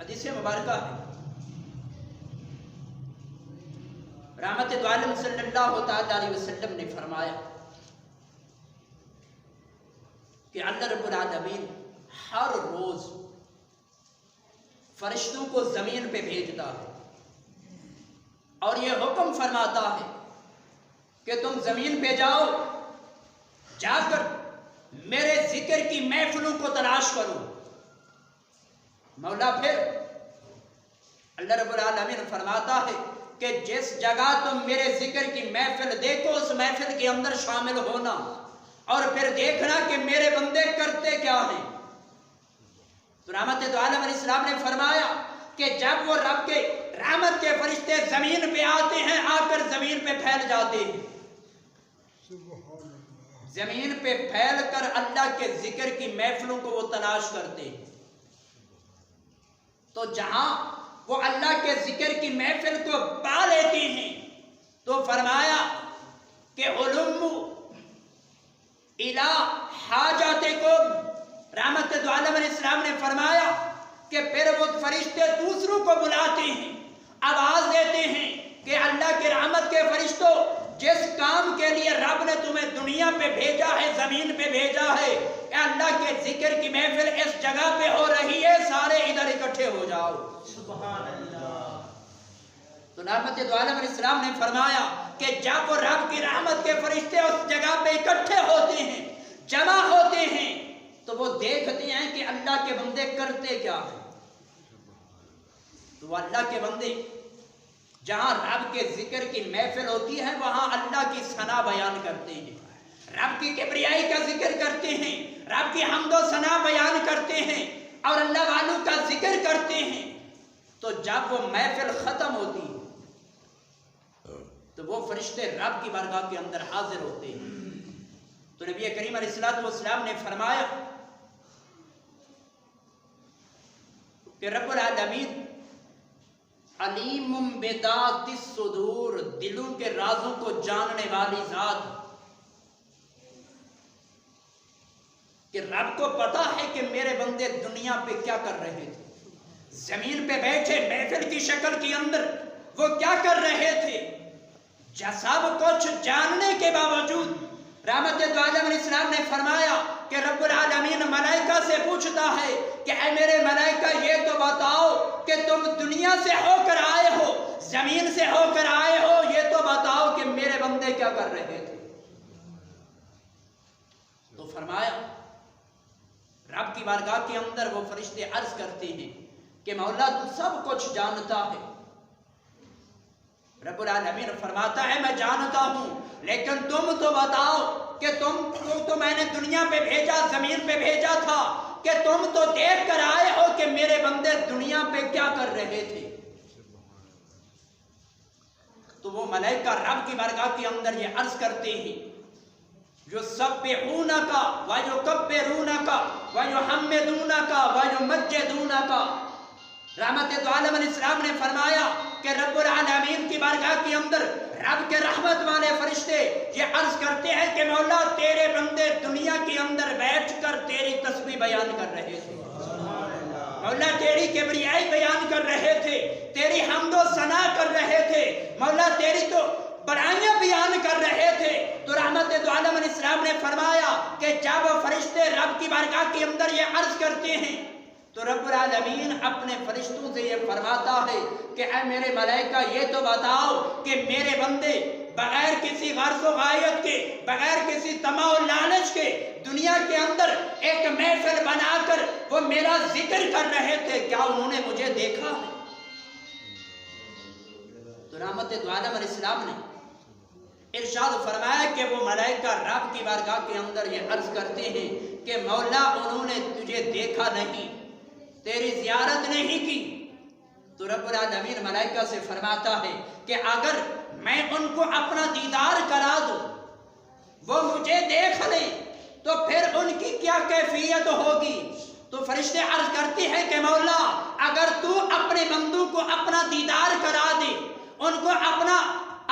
حدیث مبارکہ ہے، رحمت دو عالم صلی اللہ تعالی علیہ وسلم نے فرمایا کہ اللہ رب العالمین ہر روز فرشتوں کو زمین پہ بھیجتا ہے اور یہ حکم فرماتا ہے کہ تم زمین پہ جاؤ، جا کر میرے ذکر کی محفلوں کو تلاش کرو۔ مولا پھر اللہ رب العالمین فرماتا ہے کہ جس جگہ تم میرے ذکر کی محفل دیکھو اس محفل کے اندر شامل ہونا اور پھر دیکھنا کہ میرے بندے کرتے کیا ہیں۔ تو رحمت دو عالم علیہ السلام نے فرمایا کہ جب وہ رب کے رحمت کے فرشتے زمین پہ آتے ہیں، آ کر زمین پہ پھیل جاتے ہیں، زمین پہ پھیل کر اللہ کے ذکر کی محفلوں کو وہ تلاش کرتے ہیں، تو جہاں وہ اللہ کے ذکر کی محفل کو پا لیتے ہیں تو فرمایا کہ علم الہ حاجاتکم، رحمت دو عالم علیہ السلام نے فرمایا کہ پھر وہ فرشتے دوسروں کو بلاتے ہیں، آواز دیتے ہیں کہ اللہ کے رحمت کے فرشتوں، جس کام کے لیے رب نے تمہیں دنیا پہ بھیجا ہے، زمین پہ بھیجا ہے، کہ اللہ کے ذکر کی محفل اس جگہ پہ ہو رہی ہے، سارے ادھر اکٹھے ہو جاؤ۔ سبحان اللہ۔ تو رحمت دو عالم علیہ السلام نے فرمایا کہ جب وہ رب کی رحمت کے فرشتے اس جگہ پہ اکٹھے ہوتے ہیں، جمع ہوتے ہیں، تو وہ دیکھتے ہیں کہ اللہ کے بندے کرتے کیا ہیں۔ تو وہ اللہ کے بندے جہاں رب کے ذکر کی محفل ہوتی ہے وہاں اللہ کی ثنا بیان کرتے ہیں، رب کی کبریائی کا ذکر کرتے ہیں، رب کی حمد و ثنا بیان کرتے ہیں اور اللہ والوں کا ذکر کرتے ہیں۔ تو جب وہ محفل ختم ہوتی ہے تو وہ فرشتے رب کی بارگاہ کے اندر حاضر ہوتے ہیں۔ تو نبی کریم علیہ الصلوۃ والسلام نے فرمایا کہ رب العالمین علیم بذات الصدور، دلوں کے رازوں کو جاننے والی ذات، کہ رب کو پتا ہے کہ میرے بندے دنیا پہ کیا کر رہے تھے، زمین پہ بیٹھے محفل کی شکل کے اندر وہ کیا کر رہے تھے۔ سب کچھ جاننے کے باوجود رحمت دو عالم علیہ السلام نے فرمایا کہ رب العالمین ملائکہ سے پوچھتا ہے کہ اے میرے ملائکہ یہ تو بتاؤ کہ تم دنیا سے ہو کر آئے ہو، زمین سے ہو کر آئے ہو، یہ تو بتاؤ کہ میرے بندے کیا کر رہے تھے۔ تو فرمایا رب کی بارگاہ کے اندر وہ فرشتے عرض کرتے ہیں کہ مولا تو سب کچھ جانتا ہے۔ رب العالمین فرماتا ہے میں جانتا ہوں، لیکن تم تو بتاؤ کہ تم تو میں نے دنیا پہ بھیجا، زمین پہ بھیجا تھا، کہ تم تو دیکھ کر آئے ہو کہ میرے بندے دنیا پہ کیا کر رہے تھے۔ تو وہ ملائکہ رب کی بارگاہ کے اندر یہ عرض کرتے ہیں یسبحونک ویکبرونک ویحمدونک ویمجدونک۔ رحمت دو عالم علیہ السلام نے فرمایا کہ رب العالمین کی بارگاہ کے اندر رب کے رحمت والے فرشتے یہ عرض کرتے ہیں کہ مولا تیرے بندے دنیا کے اندر بیٹھ کر تیری تسبیح بیان کر رہے تھے، مولا تیری کبریائی بیان کر رہے تھے، تیری حمد و ثنا کر رہے تھے، مولا تیری تو بڑائیاں بیان کر رہے تھے۔ تو رحمت دو عالم علیہ السلام نے فرمایا کہ جب فرشتے رب کی بارگاہ کے اندر یہ عرض کرتے ہیں تو رب العالمین اپنے فرشتوں سے یہ فرماتا ہے کہ اے میرے ملائکہ یہ تو بتاؤ کہ میرے بندے بغیر کسی غرض و غایت کے، بغیر کسی طمع و لالچ کے دنیا کے اندر ایک محفل بنا کر وہ میرا ذکر کر رہے تھے، کیا انہوں نے مجھے دیکھا ہے؟ تو رحمت دو عالم علیہ السلام نے ارشاد فرمایا کہ وہ ملائکہ رب کی بارگاہ کے اندر یہ عرض کرتے ہیں کہ مولا انہوں نے تجھے دیکھا نہیں، تیری زیارت نہیں کی۔ تو رب العالمین ملائکہ سے فرماتا ہے کہ اگر میں ان کو اپنا دیدار کرا دوں، وہ مجھے دیکھ لیں، تو پھر ان کی کیا کیفیت ہوگی؟ تو فرشتے عرض کرتے ہیں کہ مولا اگر تو اپنے بندوں کو اپنا دیدار کرا دے، ان کو اپنا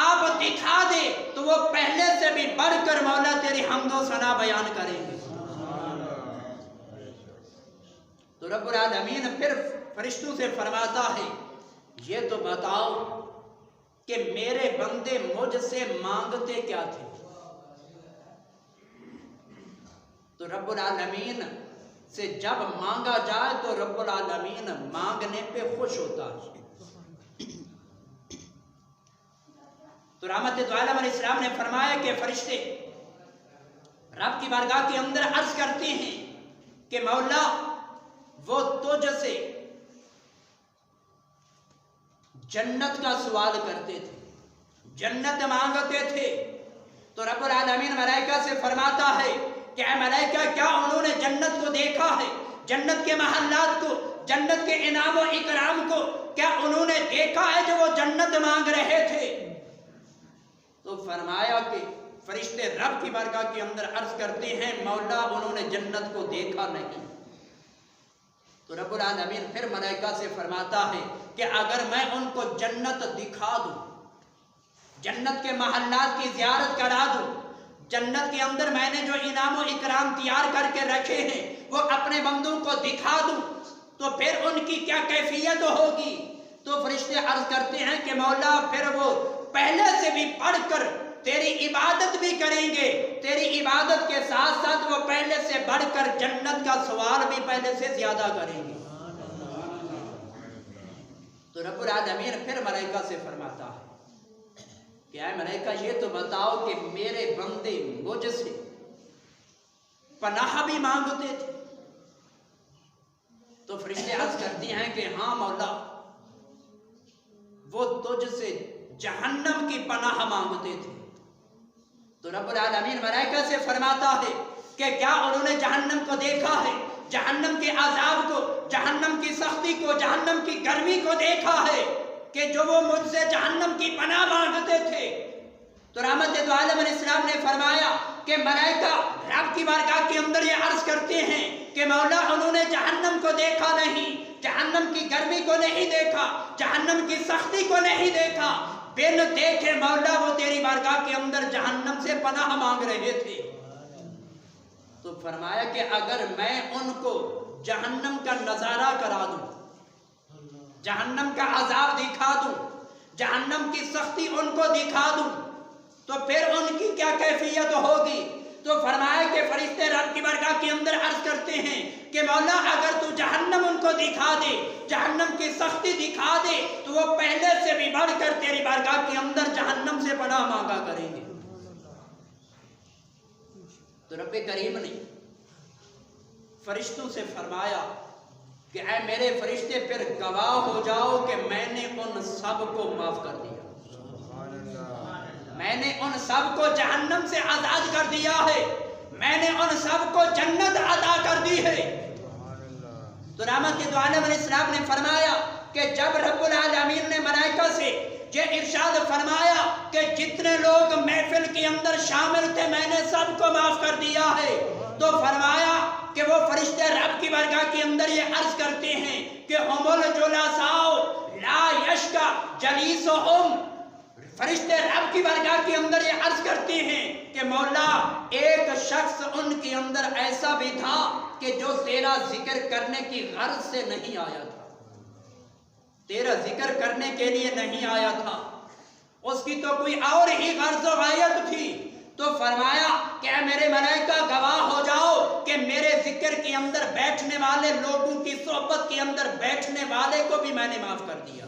آپ دکھا دے، تو وہ پہلے سے بھی بڑھ کر مولا تیری حمد و ثنا بیان کریں گے۔ تو رب العالمین پھر فرشتوں سے فرماتا ہے یہ تو بتاؤ کہ میرے بندے مجھ سے مانگتے کیا تھے؟ تو رب العالمین سے جب مانگا جائے تو رب العالمین مانگنے پہ خوش ہوتا ہے۔ تو رحمت دو عالم علیہ السلام نے فرمایا کہ فرشتے رب کی بارگاہ کے اندر عرض کرتے ہیں کہ مولا وہ تجھ سے جنت کا سوال کرتے تھے، جنت مانگتے تھے۔ تو رب العالمین ملائکہ سے فرماتا ہے کہ اے ملائکہ کیا انہوں نے جنت کو دیکھا ہے؟ جنت کے محلات کو، جنت کے انعام و اکرام کو کیا انہوں نے دیکھا ہے جو وہ جنت مانگ رہے تھے؟ تو فرمایا کہ فرشتے رب کی بارگاہ کے اندر عرض کرتے ہیں مولا انہوں نے جنت کو دیکھا نہیں۔ تو رب العالمین پھر ملائکہ سے فرماتا ہے کہ اگر میں ان کو جنت دکھا دوں، جنت کے محلات کی زیارت کرا دوں، جنت کے اندر میں نے جو انعام و اکرام تیار کر کے رکھے ہیں وہ اپنے بندوں کو دکھا دوں تو پھر ان کی کیا کیفیت ہوگی؟ تو فرشتے عرض کرتے ہیں کہ مولا پھر وہ پہلے سے بھی بڑھ کر تیری عبادت بھی کریں گے، تیری عبادت کے ساتھ ساتھ وہ پہلے سے بڑھ کر جنت کا سوال بھی پہلے سے زیادہ کریں گے۔ تو رب العالمین پھر ملائکہ سے فرماتا ہے کہ اے ملائکہ یہ تو بتاؤ کہ میرے بندے مجھ سے پناہ بھی مانگتے تھے؟ تو فرشتے عرض کرتے ہیں کہ ہاں مولا وہ تجھ سے جہنم کی پناہ مانگتے تھے۔ تو رب العالمین ملائکہ سے فرماتا ہے کہ کیا انہوں نے جہنم کو دیکھا ہے؟ جہنم کے عذاب کو، جہنم کی سختی کو، جہنم کی گرمی کو دیکھا ہے کہ جو وہ مجھ سے جہنم کی پناہ مانگتے تھے؟ تو رحمت دو عالم علیہ السلام نے فرمایا کہ ملائکہ رب کی بارگاہ کے اندر یہ عرض کرتے ہیں کہ مولا انہوں نے جہنم کو دیکھا نہیں، جہنم کی گرمی کو نہیں دیکھا، جہنم کی سختی کو نہیں دیکھا، بن دیکھے مولا وہ تیری بارگاہ کے اندر جہنم سے پناہ مانگ رہے تھے۔ تو فرمایا کہ اگر میں ان کو جہنم کا نظارہ کرا دوں، جہنم کا عذاب دکھا دوں، جہنم کی سختی ان کو دکھا دوں تو پھر ان کی کیا کیفیت ہوگی؟ تو فرمایا کہ فرشتے رب کی بارگاہ کے اندر عرض کرتے ہیں کہ مولا اگر تو جہنم ان کو دکھا دے، جہنم کی سختی دکھا دے تو وہ پہلے سے بھی بڑھ کر تیری بارگاہ کے اندر جہنم سے پناہ مانگا کریں گے۔ تو رب کریم نے فرشتوں سے فرمایا کہ اے میرے فرشتے پھر گواہ ہو جاؤ کہ میں نے ان سب کو معاف کر دیا، میں نے ان سب کو جہنم سے آزاد کر دیا ہے، میں نے ان سب کو جنت عطا کر دی ہے۔ تو رحمت دو عالم علیہ السلام نے فرمایا کہ جب رب العالمین نے ملائکہ سے یہ ارشاد فرمایا کہ جتنے لوگ محفل کے اندر شامل تھے میں نے سب کو معاف کر دیا ہے، تو فرمایا کہ وہ فرشتے رب کی بارگاہ کے اندر یہ عرض کرتے ہیں کہ ہم الجلساء لا یشقی جلیسہم، فرشتے رب کی بارگاہ کے اندر یہ عرض کرتے ہیں کہ مولا ایک شخص ان کے اندر ایسا بھی تھا کہ جو تیرا ذکر کرنے کی غرض سے نہیں آیا تھا، تیرا ذکر کرنے کے لیے نہیں آیا تھا، اس کی تو کوئی اور ہی غرض و غایت تھی۔ تو فرمایا کہ اے میرے ملائکہ گواہ ہو جاؤ کہ میرے ذکر کے اندر بیٹھنے والے لوگوں کی صحبت کے اندر بیٹھنے والے کو بھی میں نے معاف کر دیا۔